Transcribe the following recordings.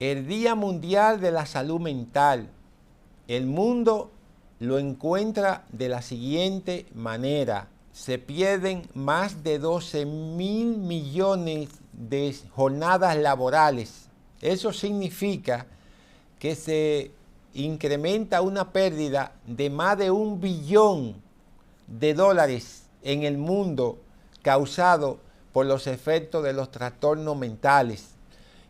El Día Mundial de la Salud Mental. El mundo lo encuentra de la siguiente manera. Se pierden más de 12.000 millones de jornadas laborales. Eso significa que se incrementa una pérdida de más de $1 billón en el mundo causado por los efectos de los trastornos mentales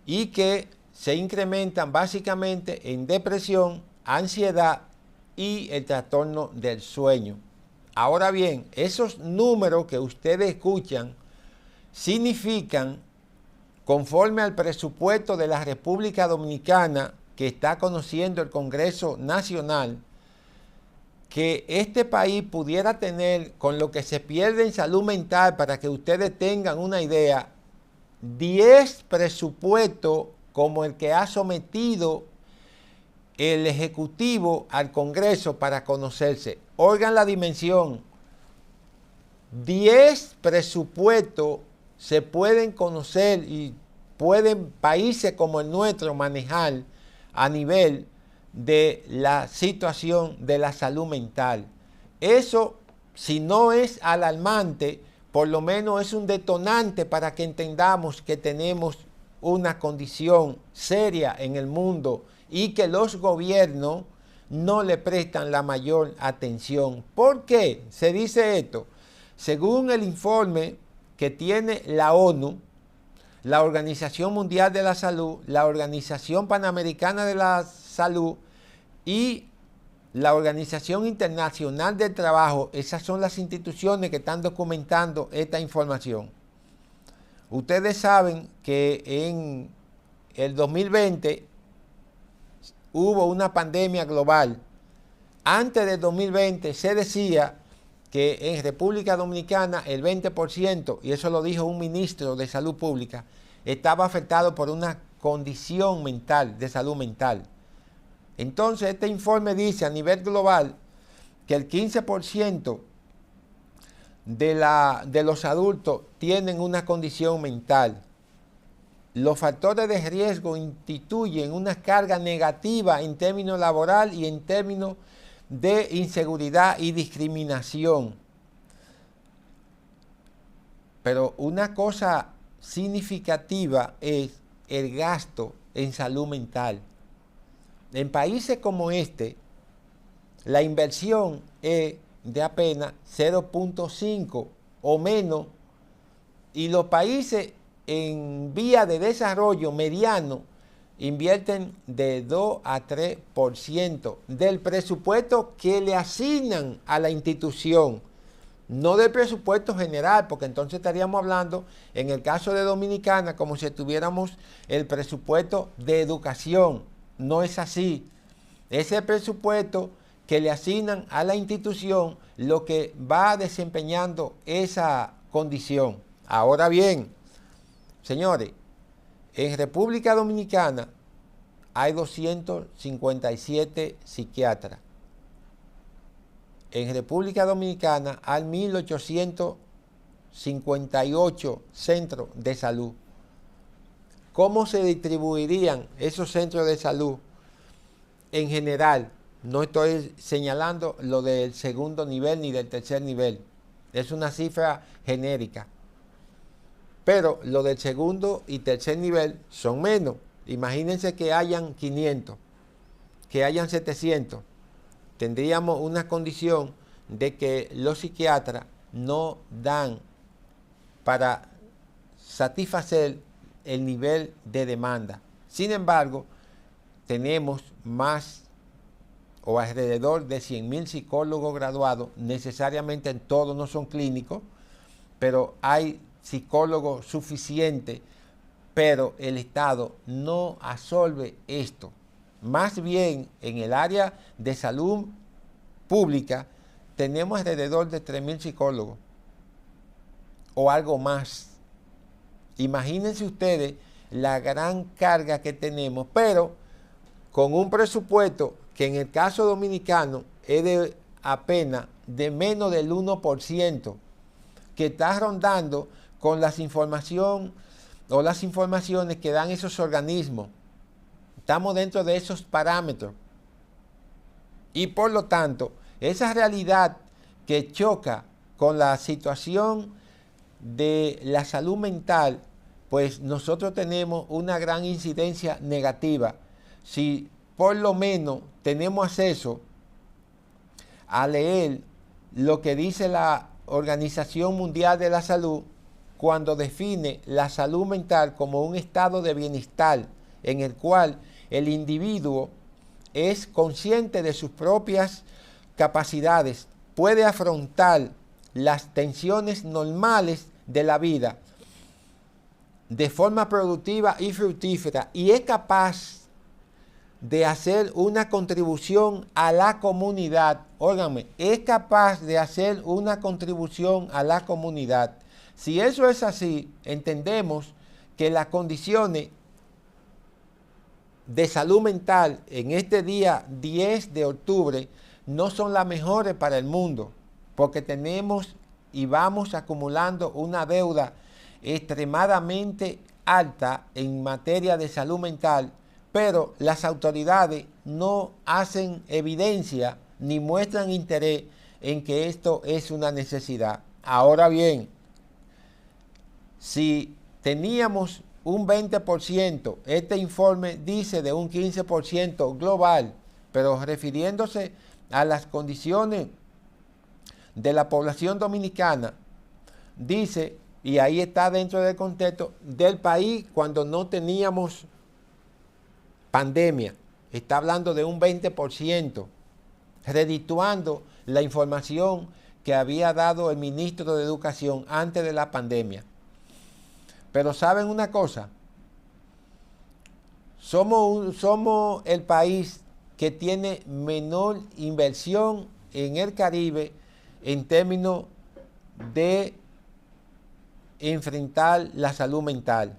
y que se incrementan básicamente en depresión, ansiedad y el trastorno del sueño. Ahora bien, esos números que ustedes escuchan significan, conforme al presupuesto de la República Dominicana que está conociendo el Congreso Nacional, que este país pudiera tener, con lo que se pierde en salud mental, para que ustedes tengan una idea, 10 presupuestos como el que ha sometido el Ejecutivo al Congreso para conocerse. Oigan la dimensión. 10 presupuestos se pueden conocer y pueden países como el nuestro manejar a nivel de la situación de la salud mental. Eso, si no es alarmante, por lo menos es un detonante para que entendamos que tenemos una condición seria en el mundo y que los gobiernos no le prestan la mayor atención. ¿Por qué se dice esto? Según el informe que tiene la ONU, la Organización Mundial de la Salud, la Organización Panamericana de la Salud y la Organización Internacional del Trabajo, esas son las instituciones que están documentando esta información. Ustedes saben que en el 2020 hubo una pandemia global. Antes del 2020 se decía que en República Dominicana el 20%, y eso lo dijo un ministro de Salud Pública, estaba afectado por una condición mental, de salud mental. Entonces este informe dice a nivel global que el 15% de los adultos tienen una condición mental. Los factores de riesgo instituyen una carga negativa en términos laboral y en términos de inseguridad y discriminación. Pero una cosa significativa es el gasto en salud mental. En países como este, la inversión es de apenas 0.5 o menos, y los países en vía de desarrollo mediano invierten de 2 a 3% del presupuesto que le asignan a la institución, no del presupuesto general, porque entonces estaríamos hablando, en el caso de Dominicana, como si tuviéramos el presupuesto de educación. No es así. Ese presupuesto que le asignan a la institución lo que va desempeñando esa condición. Ahora bien, señores, en República Dominicana hay 257 psiquiatras. En República Dominicana hay 1.858 centros de salud. ¿Cómo se distribuirían esos centros de salud en general? No estoy señalando lo del segundo nivel ni del tercer nivel. Es una cifra genérica. Pero lo del segundo y tercer nivel son menos. Imagínense que hayan 500, que hayan 700. Tendríamos una condición de que los psiquiatras no dan para satisfacer el nivel de demanda. Sin embargo, tenemos más o alrededor de 100.000 psicólogos graduados. Necesariamente todos no son clínicos, pero hay psicólogos suficientes, pero el Estado no absorbe esto. Más bien, en el área de salud pública, tenemos alrededor de 3.000 psicólogos o algo más. Imagínense ustedes la gran carga que tenemos, pero con un presupuesto que en el caso dominicano es de apenas de menos del 1%, que está rondando con las informaciones que dan esos organismos. estamos dentro de esos parámetros. Y por lo tanto, esa realidad que choca con la situación de la salud mental, pues nosotros tenemos una gran incidencia negativa. Si por lo menos tenemos acceso a leer lo que dice la Organización Mundial de la Salud cuando define la salud mental como un estado de bienestar en el cual el individuo es consciente de sus propias capacidades, puede afrontar las tensiones normales de la vida de forma productiva y fructífera y es capaz de hacer una contribución a la comunidad. Óigame, es capaz de hacer una contribución a la comunidad. Si eso es así, entendemos que las condiciones de salud mental en este día 10 de octubre no son las mejores para el mundo, porque tenemos y vamos acumulando una deuda extremadamente alta en materia de salud mental, pero las autoridades no hacen evidencia ni muestran interés en que esto es una necesidad. Ahora bien, si teníamos un 20%, este informe dice de un 15% global, pero refiriéndose a las condiciones de la población dominicana, dice, y ahí está dentro del contexto del país cuando no teníamos pandemia, está hablando de un 20%, redituando la información que había dado el ministro de Educación antes de la pandemia. Pero ¿saben una cosa? Somos el país que tiene menor inversión en el Caribe en términos de enfrentar la salud mental.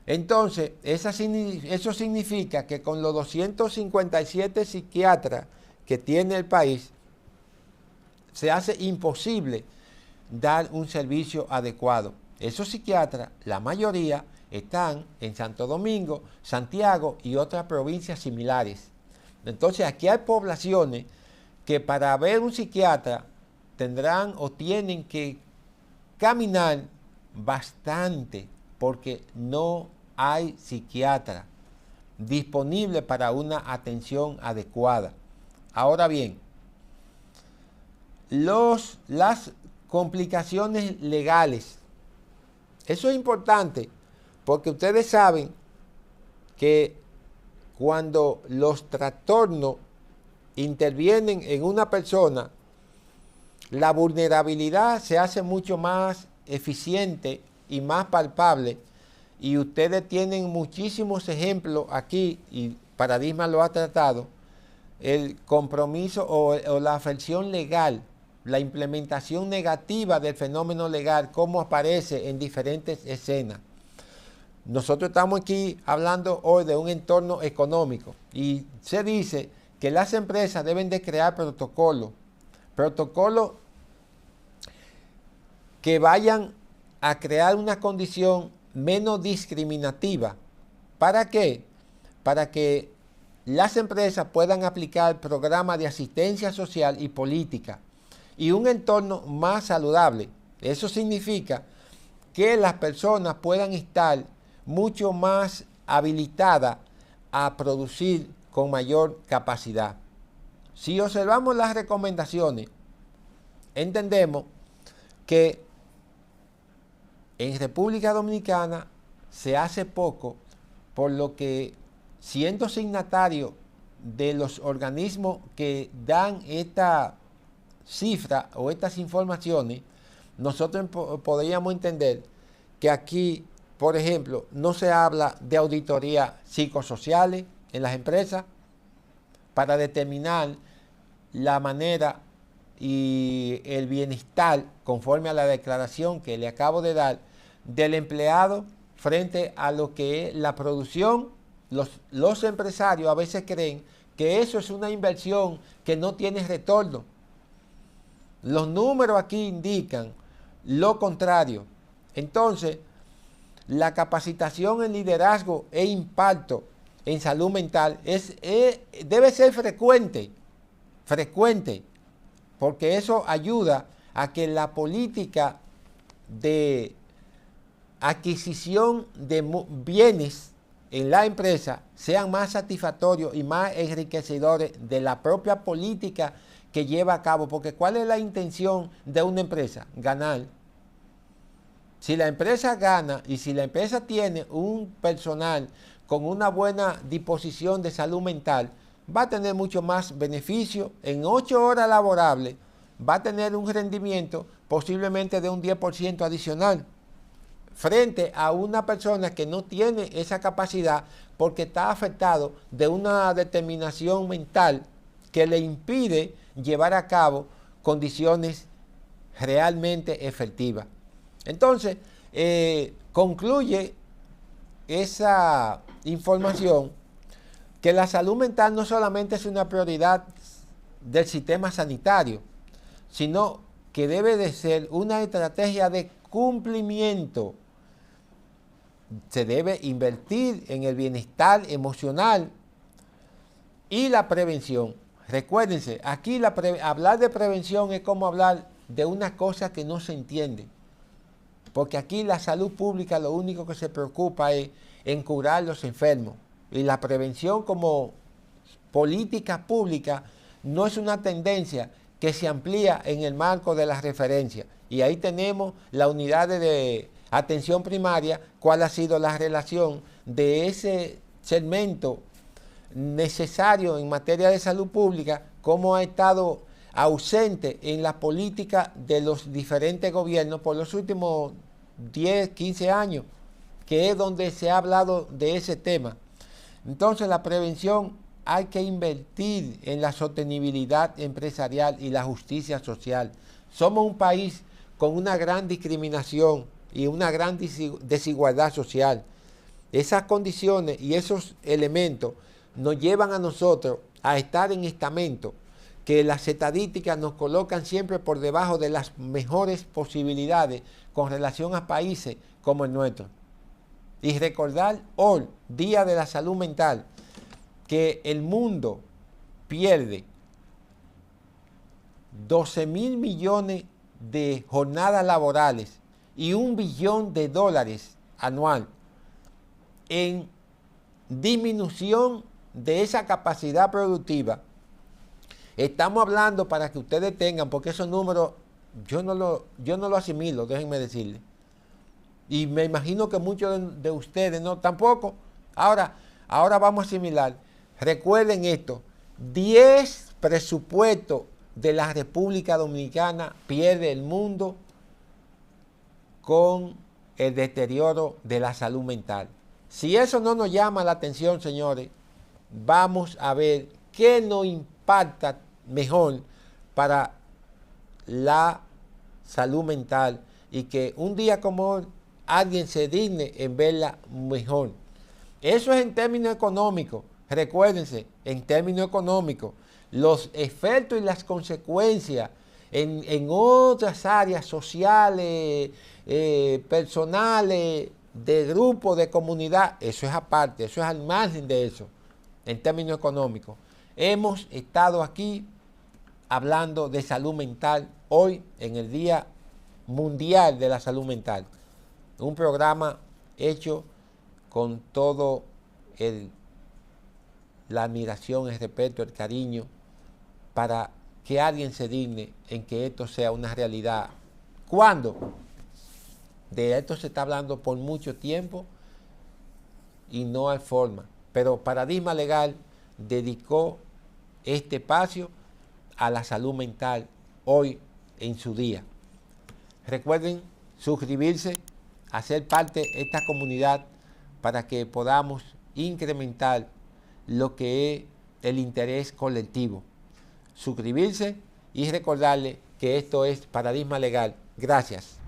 Entonces, eso significa que con los 257 psiquiatras que tiene el país, se hace imposible dar un servicio adecuado. Esos psiquiatras, la mayoría, están en Santo Domingo, Santiago y otras provincias similares. Entonces, aquí hay poblaciones que para ver un psiquiatra tendrán o tienen que caminar bastante porque no hay psiquiatra disponible para una atención adecuada. Ahora bien, las complicaciones legales. Eso es importante porque ustedes saben que cuando los trastornos intervienen en una persona, la vulnerabilidad se hace mucho más eficiente y más palpable. Y ustedes tienen muchísimos ejemplos aquí, y Paradigma lo ha tratado, el compromiso o la afección legal, la implementación negativa del fenómeno legal, cómo aparece en diferentes escenas. Nosotros estamos aquí hablando hoy de un entorno económico y se dice que las empresas deben de crear protocolos que vayan a crear una condición menos discriminativa. ¿Para qué? Para que las empresas puedan aplicar programas de asistencia social y política y un entorno más saludable. Eso significa que las personas puedan estar mucho más habilitadas a producir con mayor capacidad. Si observamos las recomendaciones, entendemos que en República Dominicana se hace poco, por lo que siendo signatario de los organismos que dan esta cifra o estas informaciones, nosotros podríamos entender que aquí, por ejemplo, no se habla de auditorías psicosociales en las empresas para determinar la manera y el bienestar conforme a la declaración que le acabo de dar del empleado frente a lo que es la producción. Los empresarios a veces creen que eso es una inversión que no tiene retorno. Los números aquí indican lo contrario. Entonces, la capacitación en liderazgo e impacto en salud mental debe ser frecuente, porque eso ayuda a que la política de adquisición de bienes en la empresa sean más satisfactorios y más enriquecedores de la propia política que lleva a cabo. Porque ¿cuál es la intención de una empresa? Ganar. Si la empresa gana y si la empresa tiene un personal con una buena disposición de salud mental, va a tener mucho más beneficio. En 8 horas laborables va a tener un rendimiento posiblemente de un 10% adicional, frente a una persona que no tiene esa capacidad porque está afectado de una determinación mental que le impide llevar a cabo condiciones realmente efectivas. Entonces, concluye esa información que la salud mental no solamente es una prioridad del sistema sanitario, sino que debe de ser una estrategia de cumplimiento. Se debe invertir en el bienestar emocional y la prevención. Recuérdense, aquí hablar de prevención es como hablar de una cosa que no se entiende. Porque aquí la salud pública lo único que se preocupa es en curar los enfermos. Y la prevención como política pública no es una tendencia que se amplía en el marco de las referencias. Y ahí tenemos la unidad de atención primaria, cuál ha sido la relación de ese segmento necesario en materia de salud pública, cómo ha estado ausente en la política de los diferentes gobiernos por los últimos 10, 15 años, que es donde se ha hablado de ese tema. Entonces la prevención, hay que invertir en la sostenibilidad empresarial y la justicia social. Somos un país con una gran discriminación y una gran desigualdad social. Esas condiciones y esos elementos nos llevan a nosotros a estar en estamentos que las estadísticas nos colocan siempre por debajo de las mejores posibilidades con relación a países como el nuestro. Y recordar hoy, Día de la Salud Mental, que el mundo pierde 12.000 millones de jornadas laborales y $1 billón anual en disminución de esa capacidad productiva. Estamos hablando, para que ustedes tengan, porque esos números yo no lo asimilo, déjenme decirles. Y me imagino que muchos de ustedes no, tampoco. Ahora vamos a asimilar. Recuerden esto, 10 presupuestos de la República Dominicana pierde el mundo con el deterioro de la salud mental. Si eso no nos llama la atención, señores, vamos a ver qué nos impacta mejor para la salud mental y que un día como hoy alguien se digne en verla mejor. Eso es en términos económicos. Recuérdense, en términos económicos, los efectos y las consecuencias en otras áreas sociales, personales, de grupo, de comunidad, eso es aparte, eso es al margen de eso, en términos económicos. Hemos estado aquí hablando de salud mental hoy en el Día Mundial de la Salud Mental. Un programa hecho con todo la admiración, el respeto, el cariño, para que alguien se digne en que esto sea una realidad. ¿Cuándo? De esto se está hablando por mucho tiempo y no hay forma. Pero Paradigma Legal dedicó este espacio a la salud mental hoy en su día. Recuerden suscribirse, hacer parte de esta comunidad para que podamos incrementar lo que es el interés colectivo. Suscribirse y recordarle que esto es Paradigma Legal. Gracias.